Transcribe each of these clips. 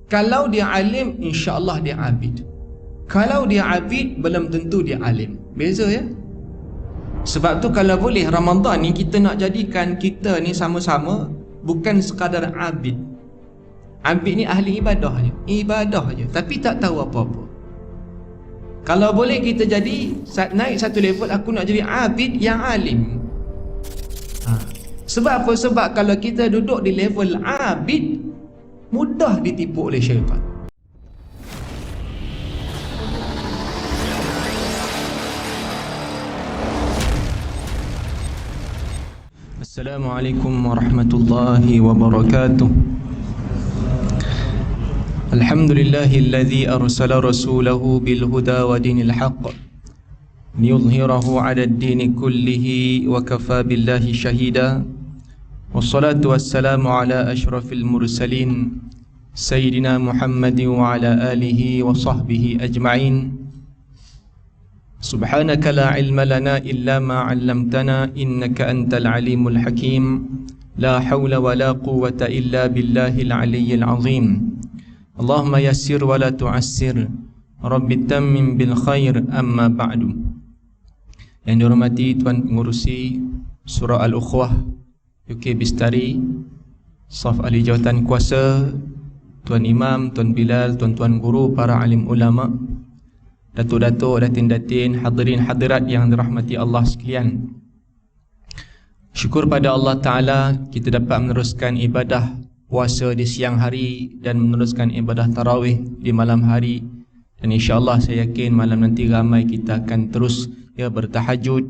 Kalau dia alim, insya-Allah dia abid. Kalau dia abid, belum tentu dia alim. Beza ya. Sebab tu kalau boleh Ramadan ni kita nak jadikan kita ni sama-sama bukan sekadar abid. Abid ni ahli ibadah je. Ibadah je, tapi tak tahu apa-apa. Kalau boleh kita jadi naik satu level, aku nak jadi abid yang alim. Sebab apa? Sebab kalau kita duduk di level abid, mudah ditipu oleh syaitan. Assalamualaikum warahmatullahi wabarakatuh. Alhamdulillahilladzi arsala rasulahu bil huda wa dinil haqq liyudhhirahu 'ala ad-dini kullihi wa kafa billahi shahida. Wassalatu wassalamu ala asyrafil mursalin sayyidina Muhammadin wa ala alihi wa sahbihi ajma'in. Subhanaka la ilma lana illa ma 'allamtana innaka antal alimul hakim. La hawla wa la quwwata illa billahil aliyyil azim. Allahumma yassir wa la tu'assir. Rabbi tammim bil khair, amma ba'du. Yang dihormati Tuan Pengurusi Surah Al-Ukhwah UK Bistari, Saf Ahli Jawatan Kuasa, Tuan Imam, Tuan Bilal, Tuan-tuan guru, para alim ulama, datuk-datuk, datin-datin, hadirin hadirat yang dirahmati Allah sekalian. Syukur pada Allah Ta'ala kita dapat meneruskan ibadah puasa di siang hari dan meneruskan ibadah tarawih di malam hari. Dan insya-Allah saya yakin malam nanti ramai kita akan terus bertahajud,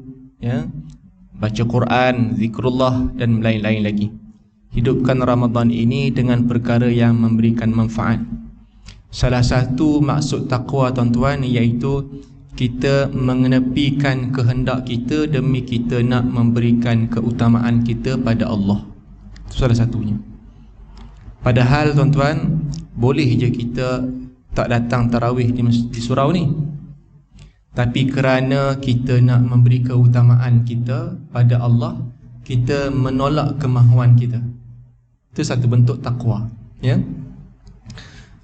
baca Quran, zikrullah dan lain-lain lagi. Hidupkan Ramadan ini dengan perkara yang memberikan manfaat. Salah satu maksud takwa tuan-tuan iaitu kita mengenepikan kehendak kita demi kita nak memberikan keutamaan kita pada Allah. Itu salah satunya. Padahal tuan-tuan, boleh je kita tak datang tarawih di surau ni, tapi kerana kita nak memberi keutamaan kita pada Allah, kita menolak kemahuan kita. Itu satu bentuk takwa, ya.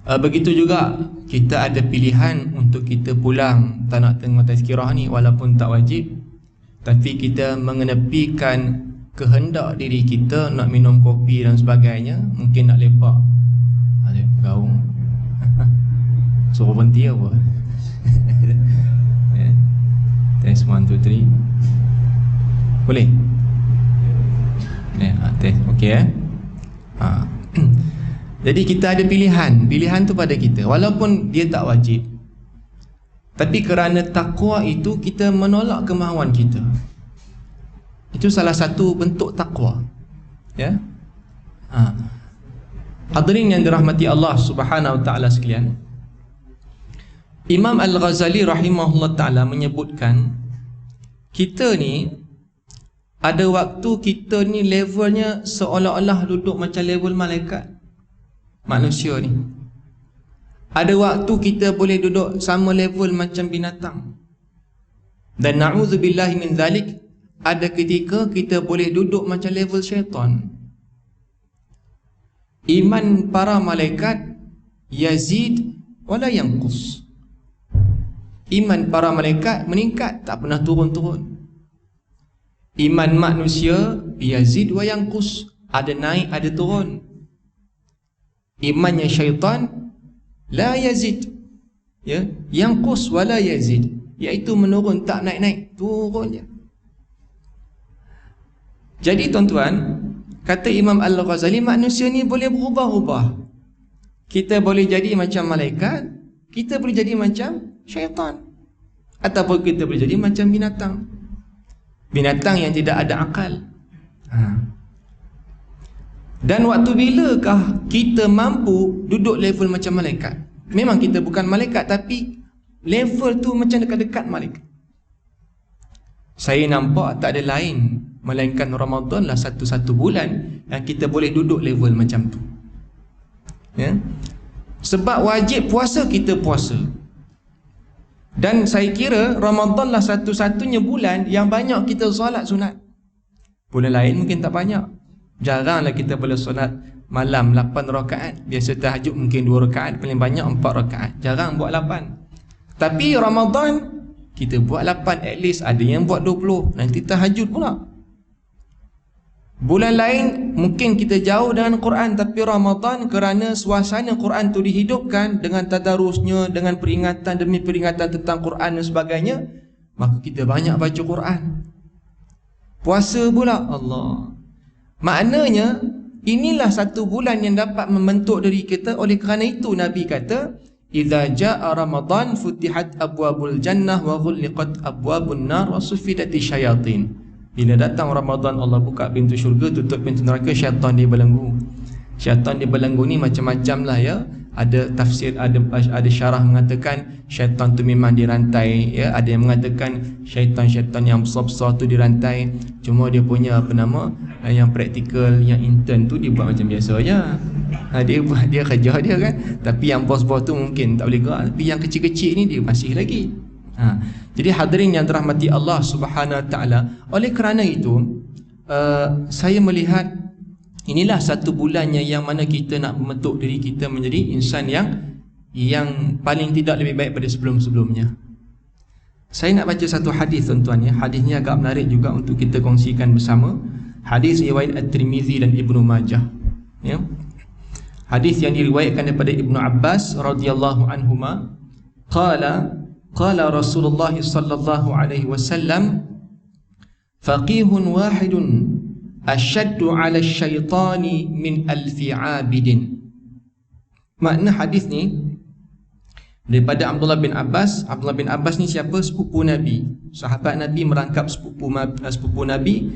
Begitu juga kita ada pilihan untuk kita pulang tak nak tengok tazkirah ni walaupun tak wajib, tapi kita mengenepikan kehendak diri kita nak minum kopi dan sebagainya, mungkin nak lepak, ada gaung suruh berhenti apa. Test 1, 2, 3. Boleh? Test, okey Jadi kita ada pilihan. Pilihan tu pada kita, walaupun dia tak wajib, tapi kerana takwa itu kita menolak kemahuan kita. Itu salah satu bentuk takwa, ya. Hadirin yang dirahmati Allah Subhanahu wa taala sekalian, Imam Al-Ghazali rahimahullah taala menyebutkan kita ni ada waktu kita ni levelnya seolah-olah duduk macam level malaikat manusia ni. Ada waktu kita boleh duduk sama level macam binatang. Dan na'udzubillahi min zalik, ada ketika kita boleh duduk macam level syaitan. Iman para malaikat yazid wala yanqus. Iman para malaikat meningkat, tak pernah turun-turun. Iman manusia yazid wa yanqus, ada naik ada turun. Imannya syaitan la yazid, ya, yanqus wala yazid, iaitu menurun, tak naik-naik, turun je. Jadi tuan-tuan, kata Imam Al-Ghazali, manusia ni boleh berubah-ubah. Kita boleh jadi macam malaikat, kita boleh jadi macam syaitan, ataupun kita boleh jadi macam binatang. Binatang yang tidak ada akal. Dan waktu bilakah kita mampu duduk level macam malaikat? Memang kita bukan malaikat, tapi level tu macam dekat-dekat malaikat. Saya nampak tak ada lain melainkan Ramadan lah satu-satu bulan yang kita boleh duduk level macam tu, ya? Sebab wajib puasa kita puasa. Dan saya kira Ramadan lah satu-satunya bulan yang banyak kita solat sunat. Bulan lain mungkin tak banyak, jaranglah kita boleh solat malam 8 rakaat. Biasa tahajud mungkin 2 rakaat, paling banyak 4 rakaat. Jarang buat 8. Tapi Ramadan kita buat 8 at least. Ada yang buat 20. Nanti tahajud pula. Bulan lain mungkin kita jauh dengan Quran, tapi Ramadan kerana suasana Quran tu dihidupkan dengan tadarusnya, dengan peringatan demi peringatan tentang Quran dan sebagainya, maka kita banyak baca Quran. Puasa pula, Allah. Maknanya inilah satu bulan yang dapat membentuk diri kita. Oleh kerana itu Nabi kata, idza jaa Ramadan futihat abwabul jannah wa ghulliqat abwabun nar wa suffidatis syayatin. Bila datang Ramadan, Allah buka pintu syurga, tutup pintu neraka, syaitan dibelenggu. Syaitan dibelenggu ni macam-macam lah ya. Ada tafsir, ada syarah mengatakan syaitan tu memang dirantai ya. Ada yang mengatakan syaitan-syaitan yang besar-besar tu dirantai. Cuma dia punya apa nama, yang praktikal, yang intern tu dia buat macam biasa je. Dia kerja dia kan. Tapi yang bos-bos tu mungkin tak boleh gerak. Tapi yang kecil-kecil ni dia masih lagi. Jadi hadirin yang dirahmati Allah Subhanahu Wa Taala, oleh kerana itu saya melihat inilah satu bulannya yang mana kita nak membentuk diri kita menjadi insan yang paling tidak lebih baik pada sebelum-sebelumnya. Saya nak baca satu hadis tuan-tuan ya. Hadis ni agak menarik juga untuk kita kongsikan bersama. Hadis riwayat At-Tirmizi dan Ibnu Majah ya. Hadis yang diriwayatkan daripada Ibnu Abbas radhiyallahu anhuma, qala Rasulullah sallallahu alaihi wasallam, faqihun wahidun asyaddu 'ala asyaitani min alfi 'abidin. Makna hadis ni daripada Abdullah bin Abbas. Abdullah bin Abbas ni siapa? Sepupu Nabi. Sahabat Nabi merangkap sepupu Nabi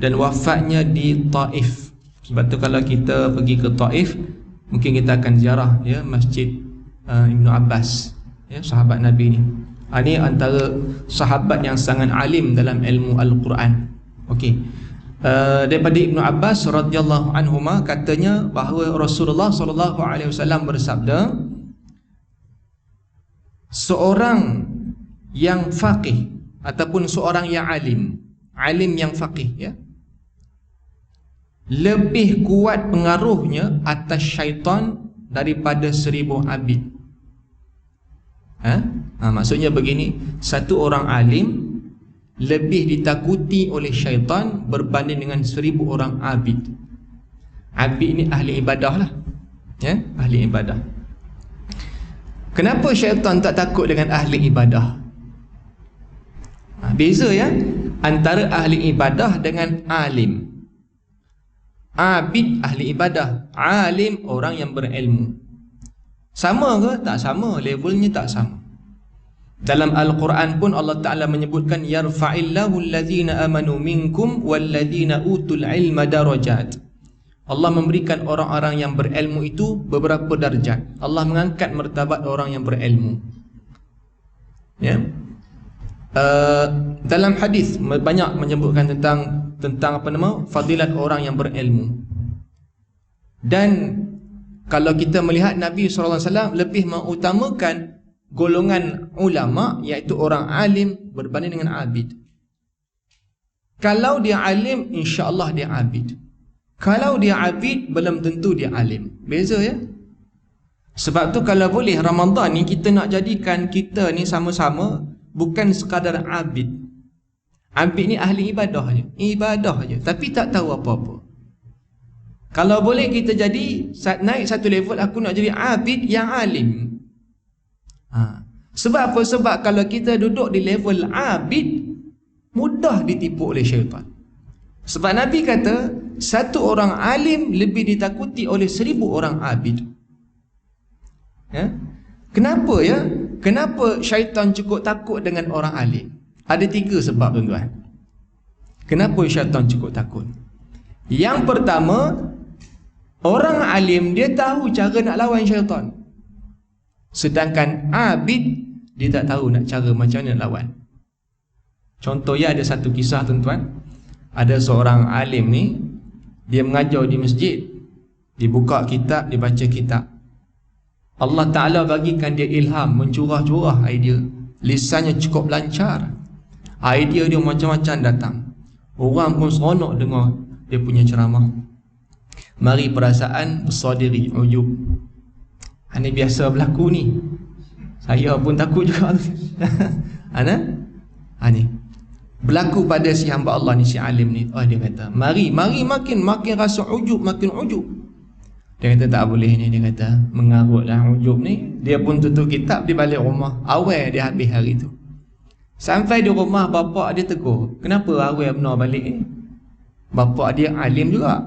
dan wafatnya di Taif. Sebab tu kalau kita pergi ke Taif, mungkin kita akan ziarah ya Masjid Ibnu Abbas ya, sahabat Nabi ni. Ini antara sahabat yang sangat alim dalam ilmu Al-Quran. Okey. Daripada Ibnu Abbas radhiyallahu anhuma katanya bahawa Rasulullah sallallahu alaihi wasallam bersabda, seorang yang faqih ataupun seorang yang alim yang faqih ya, lebih kuat pengaruhnya atas syaitan daripada 1000 abid. Maksudnya begini, satu orang alim lebih ditakuti oleh syaitan berbanding dengan 1000 orang abid. Abid ni ahli ibadah lah ya, ahli ibadah. Kenapa syaitan tak takut dengan ahli ibadah? Beza ya antara ahli ibadah dengan alim. Abid ahli ibadah, alim orang yang berilmu. Sama ke? Tak sama, levelnya tak sama. Dalam Al-Quran pun Allah Ta'ala menyebutkan yarfa'illahu alladhina amanu minkum walladhina utul ilma darajat. Allah memberikan orang-orang yang berilmu itu beberapa darjat. Allah mengangkat martabat orang yang berilmu ya. Dalam hadis banyak menyebutkan tentang apa nama, fadilat orang yang berilmu. Dan kalau kita melihat Nabi SAW lebih mengutamakan golongan ulama, iaitu orang alim berbanding dengan abid. Kalau dia alim, insya-Allah dia abid. Kalau dia abid, belum tentu dia alim. Beza ya. Sebab tu kalau boleh Ramadan ni kita nak jadikan kita ni sama-sama bukan sekadar abid. Abid ni ahli ibadah je, tapi tak tahu apa-apa. Kalau boleh kita jadi naik satu level, aku nak jadi abid yang alim. Sebab apa? Sebab kalau kita duduk di level abid, mudah ditipu oleh syaitan. Sebab Nabi kata satu orang alim lebih ditakuti oleh 1000 orang abid ya? Kenapa ya? Kenapa syaitan cukup takut dengan orang alim? Ada 3 sebab tuan-tuan. Kenapa syaitan cukup takut? Yang pertama, orang alim dia tahu cara nak lawan syaitan. Sedangkan abid dia tak tahu nak cara macam mana nak lawan. Contohnya ada satu kisah tuan-tuan. Ada seorang alim ni, dia mengajar di masjid, dia buka kitab, dia baca kitab. Allah Ta'ala bagikan dia ilham, mencurah-curah idea. Lisannya cukup lancar, idea dia macam-macam datang. Orang pun seronok dengar dia punya ceramah. Mari perasaan besar diri, ujub. Ini biasa berlaku ni. Saya pun takut juga. Ni berlaku pada si hamba Allah ni, si alim ni. Dia kata, mari makin rasa ujub, makin ujub. Dia kata tak boleh ni, dia kata mengarutlah ujub ni. Dia pun tutup kitab, dia balik rumah. Awal dia habis hari tu. Sampai di rumah, bapak dia tegur, kenapa awal benar balik ni? Bapak dia alim juga.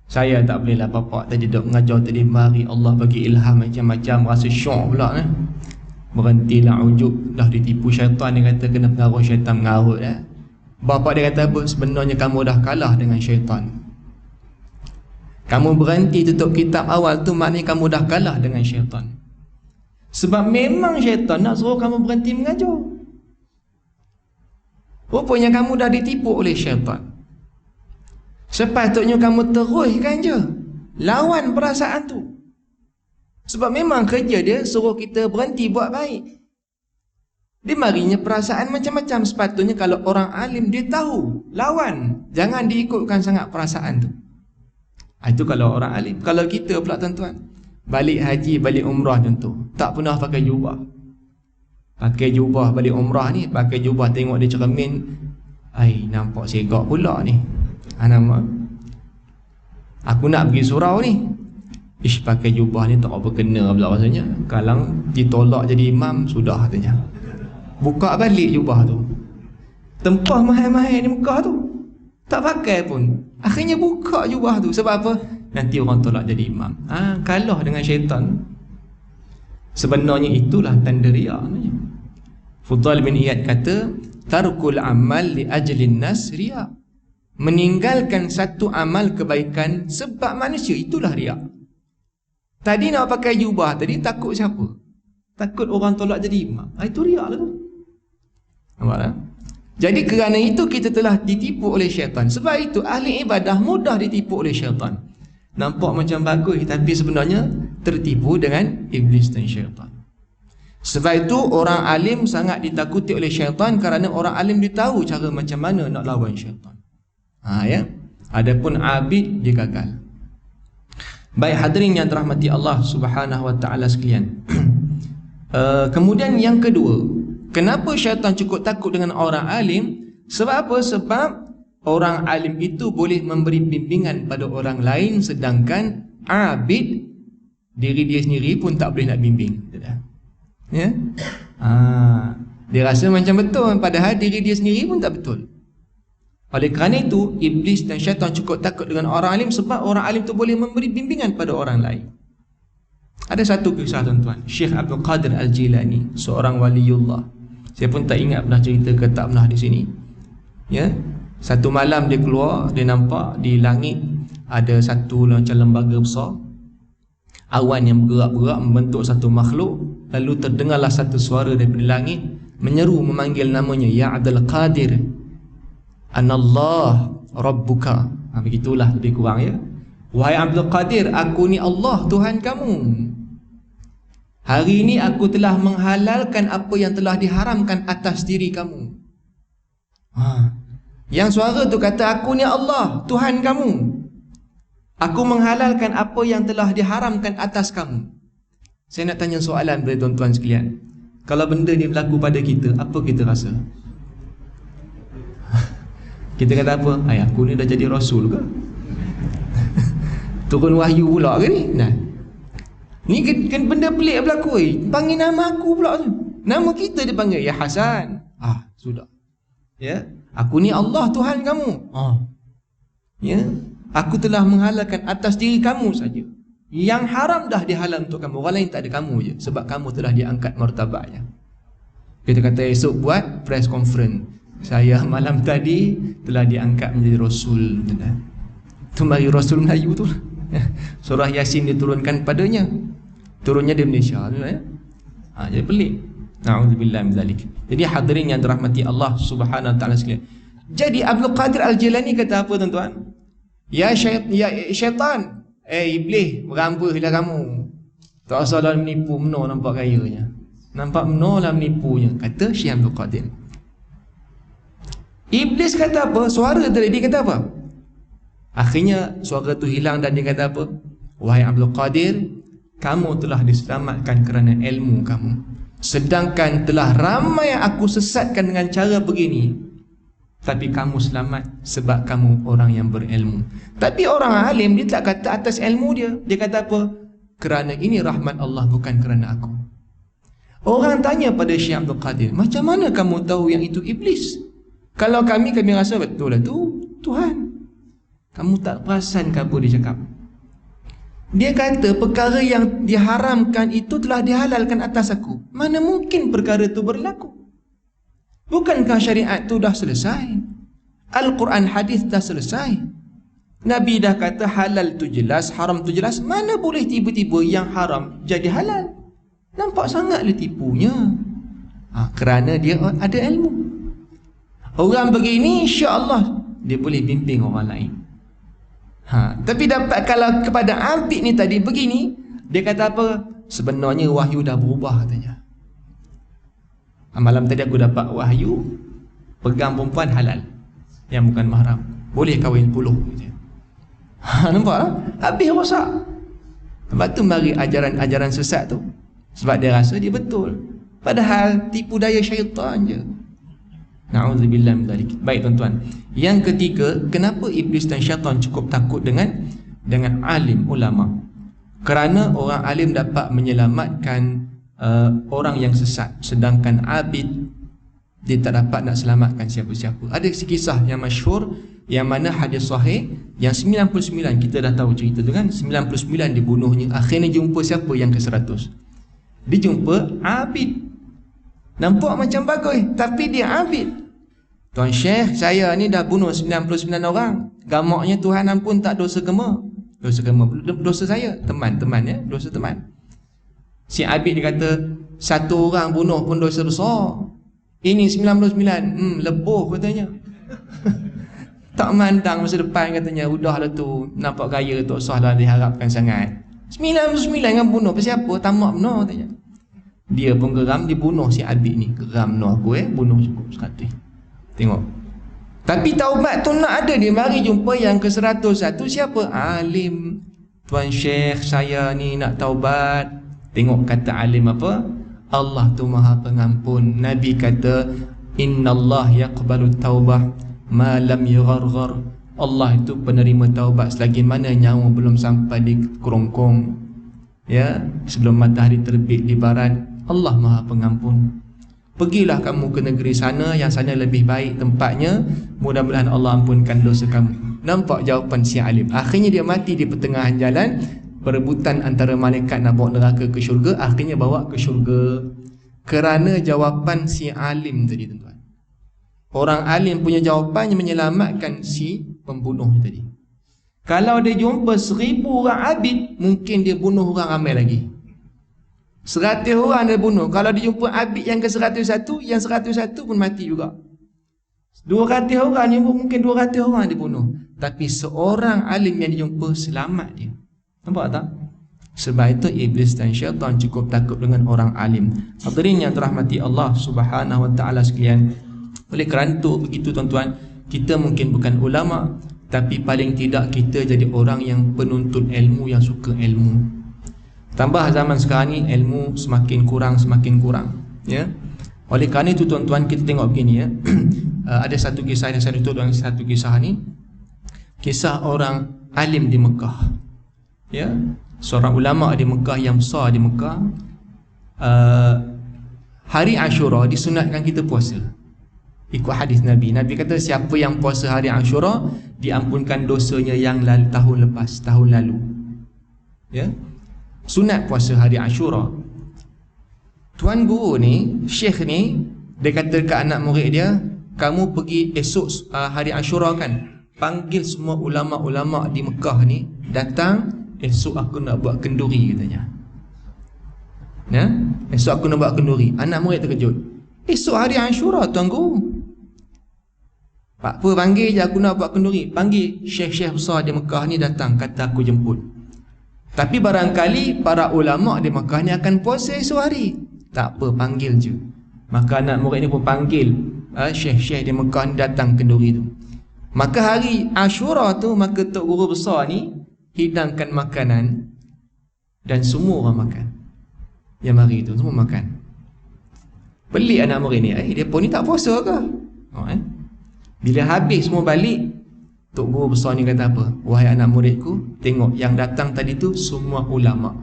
Saya tak boleh lah, bapak tadi duduk mengajar tadi, mari Allah bagi ilham macam-macam, rasa syok pula ni. Berhentilah ujub, dah ditipu syaitan. Dia kata kena pengaruh syaitan mengarut dah. Bapak dia kata apa? Sebenarnya kamu dah kalah dengan syaitan. Kamu berhenti tutup kitab awal tu, maknanya kamu dah kalah dengan syaitan. Sebab memang syaitan nak suruh kamu berhenti mengajar. Rupanya kamu dah ditipu oleh syaitan. Sepatutnya kamu teruskan je, lawan perasaan tu. Sebab memang kerja dia suruh kita berhenti buat baik. Dia marinya perasaan macam-macam. Sepatutnya kalau orang alim dia tahu, lawan, jangan diikutkan sangat perasaan tu. Itu kalau orang alim. Kalau kita pula tuan-tuan, balik haji, balik umrah contoh, tak pernah pakai jubah. Pakai jubah balik umrah ni, pakai jubah tengok dia cermin, nampak segak pula ni. Aku nak pergi surau ni, pakai jubah ni tak apa kena pula rasanya. Kalau ditolak jadi imam, sudah katanya. Buka balik jubah tu, tempah mahal-mahal di Mekah tu, tak pakai pun. Akhirnya buka jubah tu. Sebab apa? Nanti orang tolak jadi imam. Kalah dengan syaitan. Sebenarnya itulah tanda riak. Fudail bin Iyad kata, tarkul amal li ajlin nas riak. Meninggalkan satu amal kebaikan sebab manusia, itulah riak. Tadi nak pakai jubah tadi, takut siapa? Takut orang tolak jadi imam. Itu riak lah tu. Nampak tak? Jadi kerana itu kita telah ditipu oleh syaitan. Sebab itu ahli ibadah mudah ditipu oleh syaitan. Nampak macam bagus, tapi sebenarnya tertipu dengan iblis dan syaitan. Sebab itu orang alim sangat ditakuti oleh syaitan, kerana orang alim dia tahu cara macam mana nak lawan syaitan. Adapun abid dia gagal. Baik hadirin yang dirahmati Allah Subhanahu wa taala sekalian. Kemudian yang kedua, kenapa syaitan cukup takut dengan orang alim? Sebab apa? Sebab orang alim itu boleh memberi bimbingan pada orang lain, sedangkan abid diri dia sendiri pun tak boleh nak bimbing. Ya? Dia rasa macam betul, padahal diri dia sendiri pun tak betul. Oleh kerana itu, iblis dan syaitan cukup takut dengan orang alim, sebab orang alim itu boleh memberi bimbingan pada orang lain. Ada satu kisah tuan-tuan, Syekh Abdul Qadir Al-Jilani, seorang waliullah. Saya pun tak ingat pernah cerita ke tak pernah di sini. Ya, satu malam dia keluar, dia nampak di langit ada satu macam lembaga besar, awan yang bergerak-gerak membentuk satu makhluk. Lalu terdengarlah satu suara daripada langit menyeru, memanggil namanya, Ya Abdul Qadir, Anallah Rabbuka. Begitulah lebih kurang ya. Wahai Abdul Qadir, aku ni Allah, Tuhan kamu. Hari ini aku telah menghalalkan apa yang telah diharamkan atas diri kamu. Yang suara tu kata, aku ni Allah, Tuhan kamu. Aku menghalalkan apa yang telah diharamkan atas kamu. Saya nak tanya soalan kepada tuan-tuan sekalian. Kalau benda ni berlaku pada kita, apa kita rasa? Kita kata apa? Aku ni dah jadi Rasul ke? Turun wahyu pula ke ni? Ni kan benda pelik berlaku. Panggil nama aku pula tu. Nama kita dia panggil, Ya Hasan. Sudah. Ya, aku ni Allah, Tuhan kamu. Ya, aku telah menghalalkan atas diri kamu saja. Yang haram dah dihalal untuk kamu. Orang lain tak ada kamu je, sebab kamu telah diangkat martabatnya. Kita kata esok buat press conference, saya malam tadi telah diangkat menjadi Rasul. Itu mari Rasul Melayu tu. Surah Yasin diturunkan padanya. Turunnya di Malaysia. Jadi pelik. Na'udzubillah min zalik. Jadi hadirin yang dirahmati Allah Subhanahu wa taala sekalian. Jadi Abdul Qadir Al-Jilani kata apa tuan-tuan? Ya syaitan, iblis, merampaslah kamu. Tak salah menipu, menor nampak gayanya. Nampak menor lah menipunya, kata Syekh Abdul Qadir. Iblis kata apa? Suara tadi kata apa? Akhirnya suara tu hilang dan dia kata apa? Wahai Abdul Qadir, kamu telah diselamatkan kerana ilmu kamu. Sedangkan telah ramai aku sesatkan dengan cara begini, tapi kamu selamat sebab kamu orang yang berilmu. Tapi orang alim dia tak kata atas ilmu dia. Dia kata apa? Kerana ini rahmat Allah, bukan kerana aku. Orang tanya pada Syekh Abdul Qadir, macam mana kamu tahu yang itu iblis? Kalau kami rasa betul lah tu Tuhan. Kamu tak perasan ke apa dia cakap? Dia kata perkara yang diharamkan itu telah dihalalkan atas aku. Mana mungkin perkara itu berlaku? Bukankah syariat itu dah selesai? Al-Quran hadis dah selesai. Nabi dah kata halal tu jelas, haram tu jelas. Mana boleh tiba-tiba yang haram jadi halal? Nampak sangatlah tipunya. Kerana dia ada ilmu. Orang begini insya-Allah dia boleh bimbing orang lain. Tapi dapat kalau kepada Abid ni tadi begini, dia kata apa? Sebenarnya wahyu dah berubah katanya. Malam tadi aku dapat wahyu pegang perempuan halal yang bukan mahram, boleh kahwin 10 gitu. Nampak tak? Habis rosak. Lepas tu mari ajaran-ajaran sesat tu, sebab dia rasa dia betul, padahal tipu daya syaitan je. Na'udzubillah min dzalik. Baik tuan-tuan, yang ketiga, kenapa iblis dan syaitan cukup takut dengan alim ulama? Kerana orang alim dapat menyelamatkan orang yang sesat, sedangkan abid dia tak dapat nak selamatkan siapa-siapa. Ada kisah yang masyhur yang mana hadis sahih yang 99 kita dah tahu cerita tu kan, 99 dibunuhnya, akhirnya jumpa siapa yang ke-100? Dia jumpa abid. Nampak macam bagus, tapi dia abid. Tuan Syekh, saya ni dah bunuh 99 orang. Gamaknya Tuhan ampun, tak dosa gema. Dosa gema, dosa saya, teman-teman ya, dosa teman. Si abid dia kata, satu orang bunuh pun dosa besar. Ini 99, lebuh katanya. Tak mandang masa depan katanya, udahlah tu, nampak gaya tak usahlah diharapkan sangat. 99 yang bunuh, pasal apa? Tamak benar katanya. Dia pun geram, dibunuh si abid ni. Geram no aku bunuh cukup 100. Tengok. Tapi taubat tu nak ada, dia mari jumpa yang ke-101. Siapa? Alim. Tuan Syekh, saya ni nak taubat. Tengok kata alim apa? Allah tu maha pengampun. Nabi kata, Innallah yaqbalu taubah ma lam yugharghar. Allah itu penerima taubat selagi mana nyawa belum sampai di kerongkong, ya, sebelum matahari terbit di barat. Allah maha pengampun. Pergilah kamu ke negeri sana, yang sana lebih baik tempatnya, mudah-mudahan Allah ampunkan dosa kamu. Nampak jawapan si alim. Akhirnya dia mati di pertengahan jalan, perebutan antara malaikat nak bawa neraka ke syurga, akhirnya bawa ke syurga kerana jawapan si alim tadi tuan-tuan. Orang alim punya jawapan yang menyelamatkan si pembunuh tadi. Kalau dia jumpa 1000 orang abid, mungkin dia bunuh orang ramai lagi. 100 orang dia bunuh. Kalau dia jumpa abid yang ke-101, yang 101 pun mati juga. 200 orang dia jumpa, mungkin 200 orang dia bunuh. Tapi seorang alim yang dia jumpa, selamat dia. Nampak tak? Sebab itu iblis dan syaitan cukup takut dengan orang alim. Hadirin yang dirahmati Allah Subhanahu wa taala sekalian, oleh kerana itu begitu tuan-tuan, kita mungkin bukan ulama, tapi paling tidak kita jadi orang yang penuntut ilmu, yang suka ilmu. Tambah zaman sekarang ni ilmu semakin kurang, ya. Oleh kerana itu tuan-tuan, kita tengok begini ya. Ada satu kisah yang saya tutup dengan satu kisah ni. Kisah orang alim di Mekah. Ya, seorang ulama di Mekah yang besar di Mekah. Hari Ashura disunatkan kita puasa. Ikut hadis Nabi. Nabi kata siapa yang puasa hari Ashura diampunkan dosanya yang tahun lepas, tahun lalu. Ya. Sunat puasa hari Ashura. Tuan guru ni, syekh ni, dia kata ke anak murid dia, kamu pergi esok hari Ashura kan, panggil semua ulama-ulama di Mekah ni datang, esok aku nak buat kenduri katanya. Ya, esok aku nak buat kenduri. Anak murid terkejut. Esok hari Ashura tuan guru. Pak apa, panggil je aku nak buat kenduri. Panggil syekh-syekh besar di Mekah ni datang, kata aku jemput. Tapi barangkali para ulama di Mekah ni akan puasa esok hari. Tak apa, panggil je. Maka anak murid ni pun panggil syekh-syekh di Mekah ni datang kenduri tu. Maka hari Ashura tu, maka Tok Guru besar ni hidangkan makanan dan semua orang makan. Yang hari tu semua makan. Pelik anak murid ni, depa ni tak puasa ke? Bila habis semua balik, Tok Guru besar ni kata apa? Wahai anak muridku, tengok yang datang tadi tu semua ulama.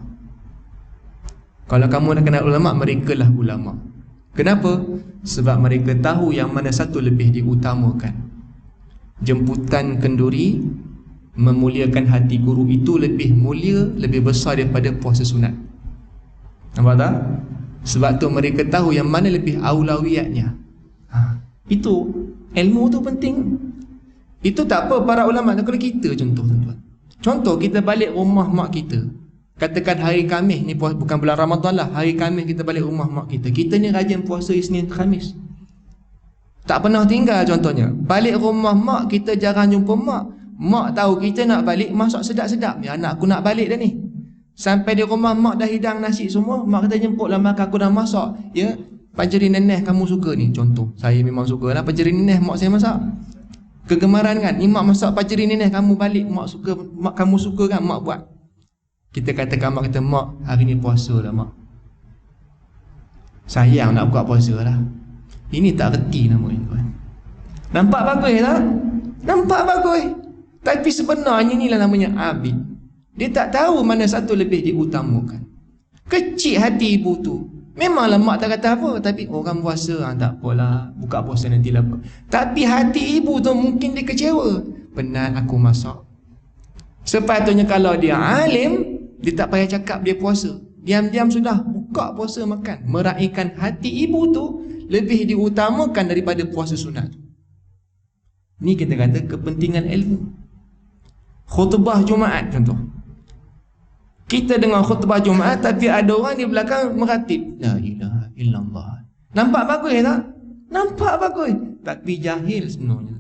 Kalau kamu nak kenal ulama, mereka lah ulama. Kenapa? Sebab mereka tahu yang mana satu lebih diutamakan. Jemputan kenduri memuliakan hati guru itu lebih mulia, lebih besar daripada puasa sunat. Nampak tak? Sebab tu mereka tahu yang mana lebih aulawiyatnya. Itu ilmu tu penting. Itu tak apa para ulama. Kalau kita contoh kita balik rumah mak kita, katakan hari Khamis ni, bukan bulan Ramadan lah, hari Khamis kita balik rumah mak kita. Kita ni rajin puasa Isnin Khamis, tak pernah tinggal. Contohnya balik rumah mak kita, jarang jumpa mak. Mak tahu kita nak balik, masak sedap-sedap. Ya, anak aku nak balik dah ni. Sampai di rumah mak dah hidang nasi semua, mak kata jemputlah makan, aku dah masak. Ya, pajeri neneh kamu suka ni. Contoh, saya memang suka lah pajeri neneh mak saya masak. Kegemaran kan, ni mak masak pajeri neneh, kamu balik mak suka, mak kamu suka kan, mak buat. Kita katakan mak kata, mak hari ni puasa lah mak, sayang nak buka puasa lah. Ini tak reti nama ni tuan. Nampak bagus tak? Nampak bagus. Tapi sebenarnya inilah namanya abid. Dia tak tahu mana satu lebih diutamakan. Kecil hati ibu tu. Memanglah mak tak kata apa, tapi orang puasa, tak apalah, buka puasa nantilah. Tapi hati ibu tu mungkin dia kecewa. Penat aku masak. Sepatutnya kalau dia alim, dia tak payah cakap dia puasa. Diam-diam sudah buka puasa makan. Meraihkan hati ibu tu lebih diutamakan daripada puasa sunat. Ni kita kata kepentingan ilmu. Khutbah Jumaat contoh. Kita dengar khutbah Jumaat, tapi ada orang di belakang meratib la ilaha illallah. Nampak bagus tak? Nampak bagus, tapi jahil sebenarnya.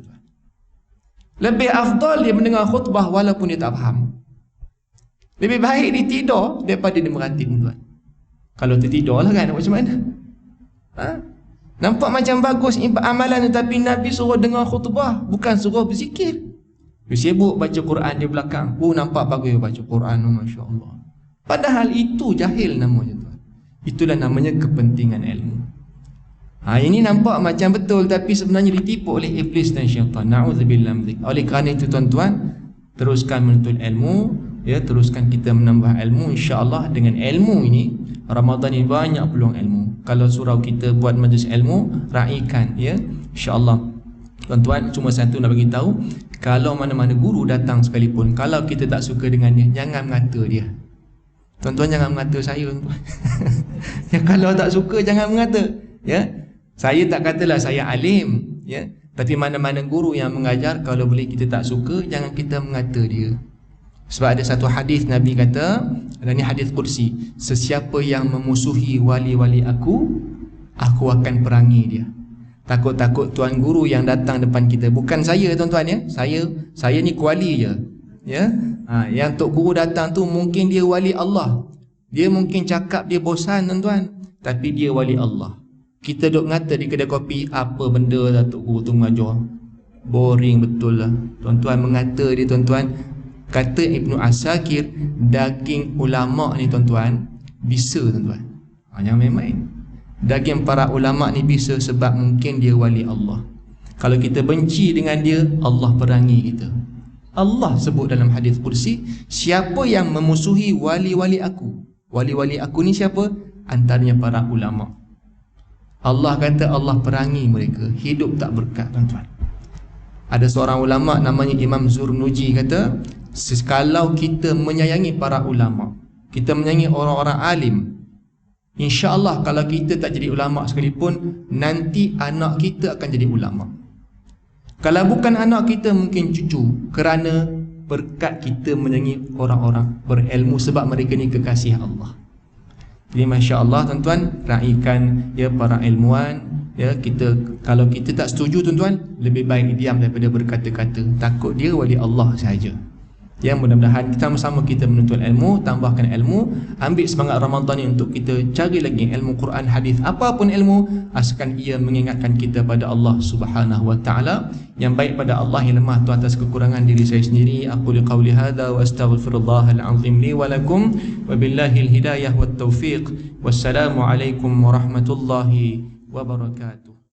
Lebih afdal dia mendengar khutbah walaupun dia tak faham. Lebih baik dia tidur daripada dia meratib, tuan. Kalau tertidur lah kan, macam mana? Nampak macam bagus amalan, tapi Nabi suruh dengar khutbah, bukan suruh berzikir. Dia sibuk baca Quran di belakang. Nampak bagus baca Quran, Masya Allah. Padahal itu jahil namanya, tuan. Itulah namanya kepentingan ilmu. Ini nampak macam betul, tapi sebenarnya ditipu oleh iblis dan syaitan. Na'udzubillah min dzalik. Oleh kerana itu tuan-tuan, teruskan menuntut ilmu, ya, teruskan kita menambah ilmu. InsyaAllah dengan ilmu ini, Ramadan ini banyak peluang ilmu. Kalau surau kita buat majlis ilmu, raikan, ya, InsyaAllah. Tuan-tuan, cuma satu nak bagi tahu, kalau mana-mana guru datang sekalipun, kalau kita tak suka dengannya, jangan mengata dia. Tuan-tuan jangan mengata saya, tuan. Ya, kalau tak suka jangan mengata, ya. Saya tak katalah saya alim, ya. Tapi mana-mana guru yang mengajar, kalau boleh kita tak suka, jangan kita mengata dia. Sebab ada satu hadis Nabi kata, dan ini hadis kursi, sesiapa yang memusuhi wali-wali aku akan perangi dia. Takut-takut tuan guru yang datang depan kita, bukan saya tuan-tuan, ya. Saya ni kuali je, ya. Yang tok guru datang tu mungkin dia wali Allah. Dia mungkin cakap dia bosan tuan-tuan, tapi dia wali Allah. Kita duk ngata di kedai kopi, apa benda lah tok guru tu mengajar, boring betul lah. Tuan-tuan mengata dia, tuan-tuan. Kata Ibnu Asakir, daging ulama ni tuan-tuan bisa, tuan-tuan. Jangan main-main. Daging para ulama ni bisa sebab mungkin dia wali Allah. Kalau kita benci dengan dia, Allah perangi kita. Allah sebut dalam hadis kursi, siapa yang memusuhi wali-wali aku. Wali-wali aku ni siapa? Antaranya para ulama. Allah kata Allah perangi mereka, hidup tak berkat, tuan-tuan. Ada seorang ulama namanya Imam Zurnuji kata, kalau kita menyayangi para ulama, kita menyayangi orang-orang alim, InsyaAllah kalau kita tak jadi ulama sekalipun, nanti anak kita akan jadi ulama. Kalau bukan anak kita, mungkin cucu. Kerana berkat kita menyayangi orang-orang berilmu, sebab mereka ni kekasih Allah. Jadi Masya Allah tuan-tuan, raikan, ya, para ilmuwan, ya. Kalau kita tak setuju tuan-tuan, lebih baik diam daripada berkata-kata. Takut dia wali Allah sahaja. Ya, mudah-mudahan kita sama-sama kita menuntut ilmu, tambahkan ilmu, ambil semangat Ramadan ni untuk kita cari lagi ilmu Quran, hadis, apapun ilmu, asalkan ia mengingatkan kita pada Allah Subhanahu wa taala. Yang baik pada Allah, yang lemah tu atas kekurangan diri saya sendiri. Aku liqauli hadza wa astaghfirullahal azim li wa lakum wa billahil hidayah wat taufiq. Wassalamu alaikum warahmatullahi wabarakatuh.